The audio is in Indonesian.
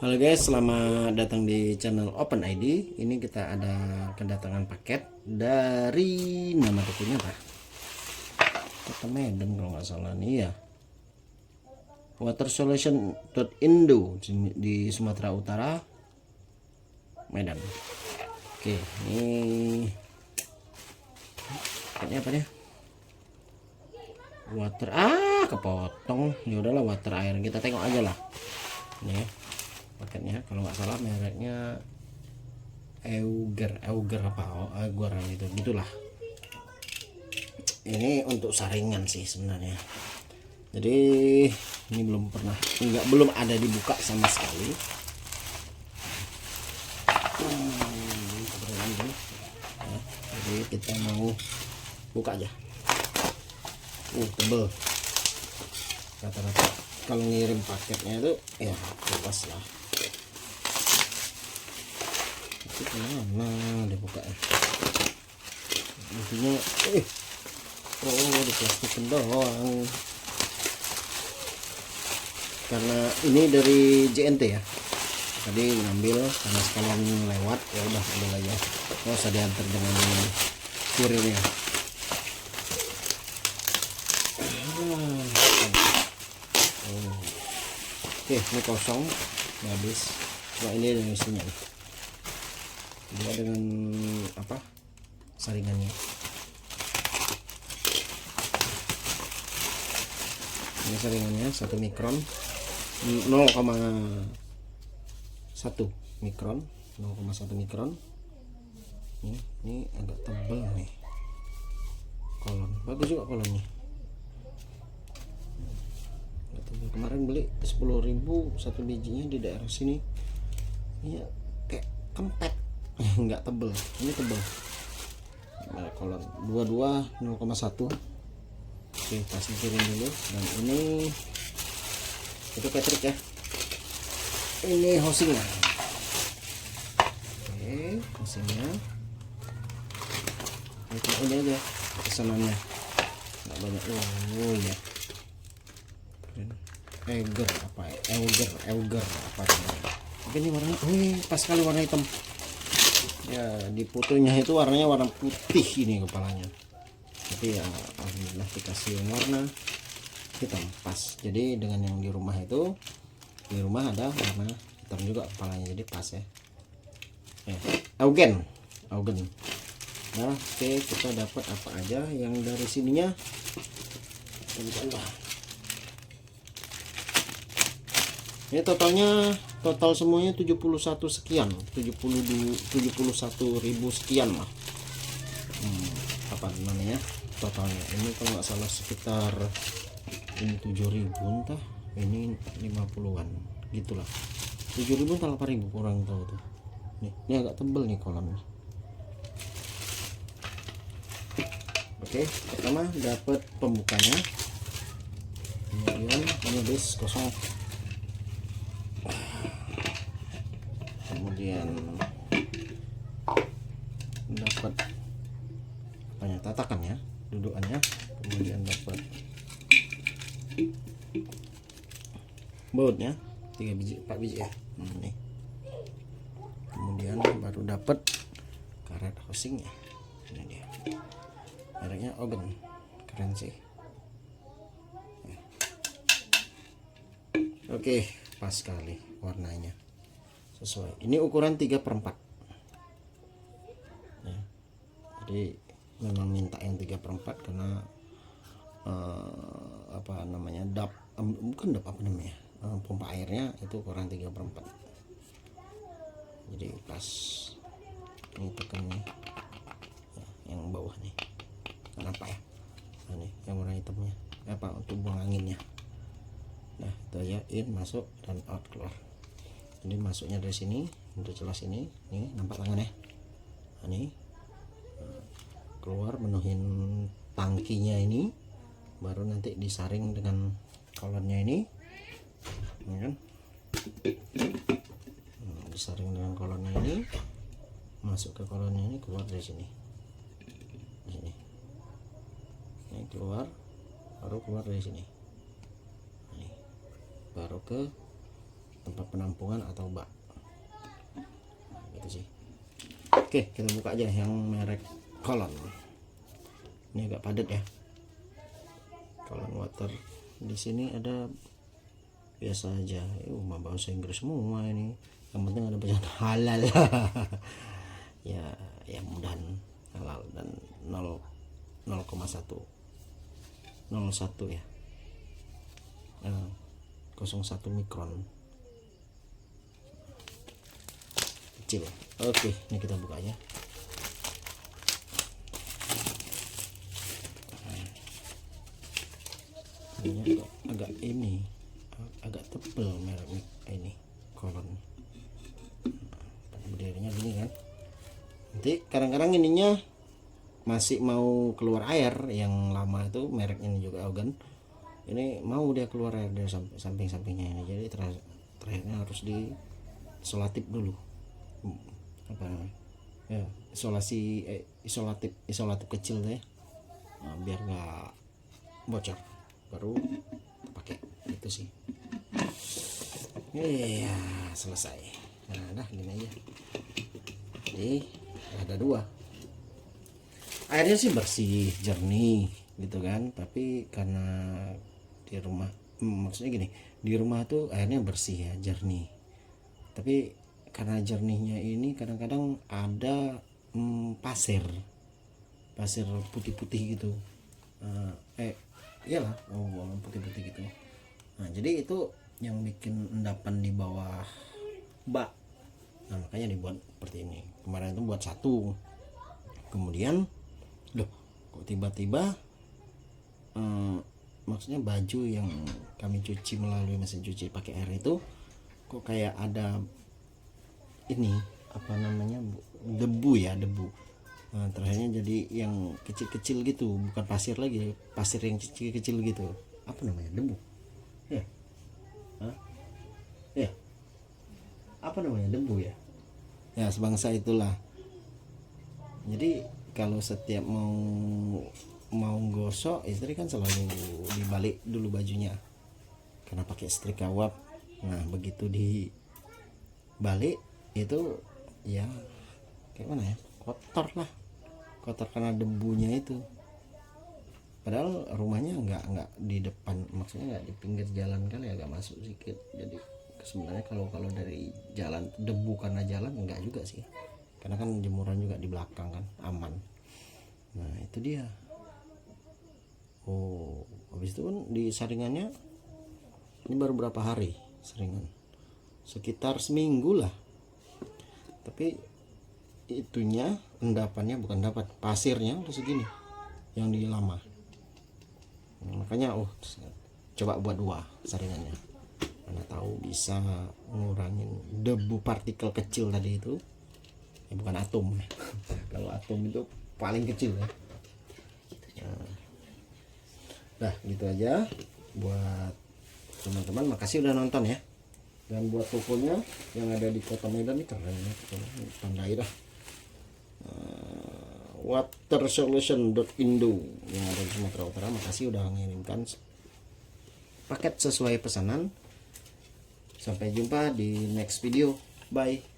Halo guys, selamat datang di channel Open ID. Ini kita ada kedatangan paket dari nama tokonya apa? Kota Medan kalau nggak salah nih ya. Watersolution.indo di Sumatera Utara, Medan. Oke, ini paketnya apa nih? Water kepotong. Ya udahlah, water air. Kita tengok aja lah. Nih ya, paketnya kalau nggak salah mereknya Euger apa Euger itu gitulah. Ini untuk saringan sih sebenarnya, jadi ini belum ada dibuka sama sekali. Jadi kita mau buka aja. Tebel rata-rata kalau ngirim paketnya itu ya luas lah. Itu mana dibuka ya, intinya diplastikin doang karena ini dari JNT ya, tadi ngambil karena sekalian lewat ya udah ambil aja, nggak usah diantar dengan kurirnya. Oke, ini kosong, habis. Nah, ini dengan isinya nih. Dia dengan apa saringannya. Ini saringannya 1 mikron 0,1 mikron 0,1 mikron. Ini agak tebal nih kolon, bagus juga kolonnya. Kemarin beli 10.000 satu bijinya di daerah sini. Ini kayak kempet. Nggak tebel, ini tebel. Nah, kolon 22 0,1. Oke, kasih kirim dulu. Dan ini itu Patrick ya, ini housingnya. Oke, housingnya ini aja pesanannya, nggak banyak. Ya Euger apa apa namanya. Tapi ini warnanya pas sekali, warna hitam ya. Di fotonya itu warnanya warna putih ini kepalanya, tapi ya alhamdulillah dikasih warna hitam pas. Jadi dengan yang di rumah itu, di rumah ada warna hitam juga kepalanya, jadi pas ya. Eugen. Nah, oke, kita dapat apa aja yang dari sininya. Ini total semuanya 71 sekian, 71.000 sekian lah. Apa namanya totalnya ini kalau nggak salah sekitar ini 7.000 entah ini 50-an gitulah, 7.000 entah 8.000 kurang tahu tuh. Ini agak tebel nih kolamnya. Oke, pertama dapat pembukanya, kemudian ini base kosong, kemudian dapat apanya, tatakannya, dudukannya, kemudian dapat bautnya 3 biji 4 biji ya. Nih, kemudian baru dapat karet housingnya. Ini dia, mereknya Ogen, keren sih. Oke, pas sekali warnanya sesuai. Ini ukuran 3/4 ya. Jadi memang minta yang 3/4 karena apa namanya, bukan apa namanya, pompa airnya itu ukuran 3/4. Jadi pas ini tekannya ya, yang bawah nih kenapa ya, nah, nih yang warna hitamnya apa untuk buang anginnya. Nah, itu aja, in masuk dan out keluar. Jadi masuknya dari sini, untuk jelas ini nampak tangannya. Nah, ini keluar menuhin tangkinya ini, baru nanti disaring dengan kolonnya ini ya kan. Disaring dengan kolonnya ini, masuk ke kolonnya ini, keluar dari sini. Ini keluar, baru keluar dari sini. Ini baru ke tempat penampungan atau bak. Nah, gitu sih. Oke, kita buka aja yang merek Kolon. Ini agak padat ya. Kolon water. Di sini ada biasa aja. Bahasa Inggris semua ini. Yang penting ada bacaan halal. Ya, ya mudahan halal dan 0,1 01 ya. 0,1 mikron. Kecil. Oke, ini kita buka aja. Ini agak tebel merek ini Kolon. Berdirinya gini kan. Nanti kadang-kadang ininya masih mau keluar air. Yang lama itu merek ini juga Augan. Ini mau dia keluar air dari samping-sampingnya ini. Jadi terakhirnya harus disolatif dulu. Apa namanya? Ya, isolatif kecil ya. Nah, biar nggak bocor. Baru pakai itu sih. Iya, selesai. Nah, gini aja. Jadi ada 2. Airnya sih bersih, jernih gitu kan. Tapi karena di rumah, maksudnya gini, di rumah tuh airnya bersih ya, jernih. Tapi karena jernihnya ini kadang-kadang ada pasir putih-putih gitu. Iyalah, putih-putih gitu. Nah, jadi itu yang bikin endapan di bawah bak. Nah, makanya dibuat seperti ini. Kemarin itu buat 1. Kemudian loh, kok tiba-tiba maksudnya baju yang kami cuci melalui mesin cuci pakai air itu kok kayak ada ini, apa namanya, debu. Nah, terakhirnya jadi yang kecil-kecil gitu, bukan pasir lagi, pasir yang kecil-kecil gitu. Apa namanya, debu ya? Ya, apa namanya, debu ya? Ya, sebangsa itulah. Jadi kalau setiap mau gosok, istri kan selalu dibalik dulu bajunya karena pakai setrika uap. Nah, begitu dibalik itu ya kayak mana ya, kotor karena debunya itu. Padahal rumahnya nggak di depan, maksudnya nggak di pinggir jalan kali, agak masuk sedikit. Jadi sebenarnya kalau dari jalan debu karena jalan enggak juga sih, karena kan jemuran juga di belakang kan, aman. Nah, itu dia. Habis itu kan di saringannya ini baru berapa hari saringan, sekitar seminggu lah. Tapi itunya endapannya, bukan dapat, pasirnya udah segini yang di lama. Makanya coba buat 2 saringannya, mana tahu bisa ngurangin debu partikel kecil tadi itu ya, bukan atom ya. Kalau atom itu paling kecil ya. Nah, gitu aja buat teman-teman. Makasih udah nonton ya. Dan buat tokonya yang ada di Kota Medan ini keren ya, tandai dah. Watersolution.indo yang ada di Sumatera Utara. Makasih udah mengirimkan paket sesuai pesanan. Sampai jumpa di next video. Bye.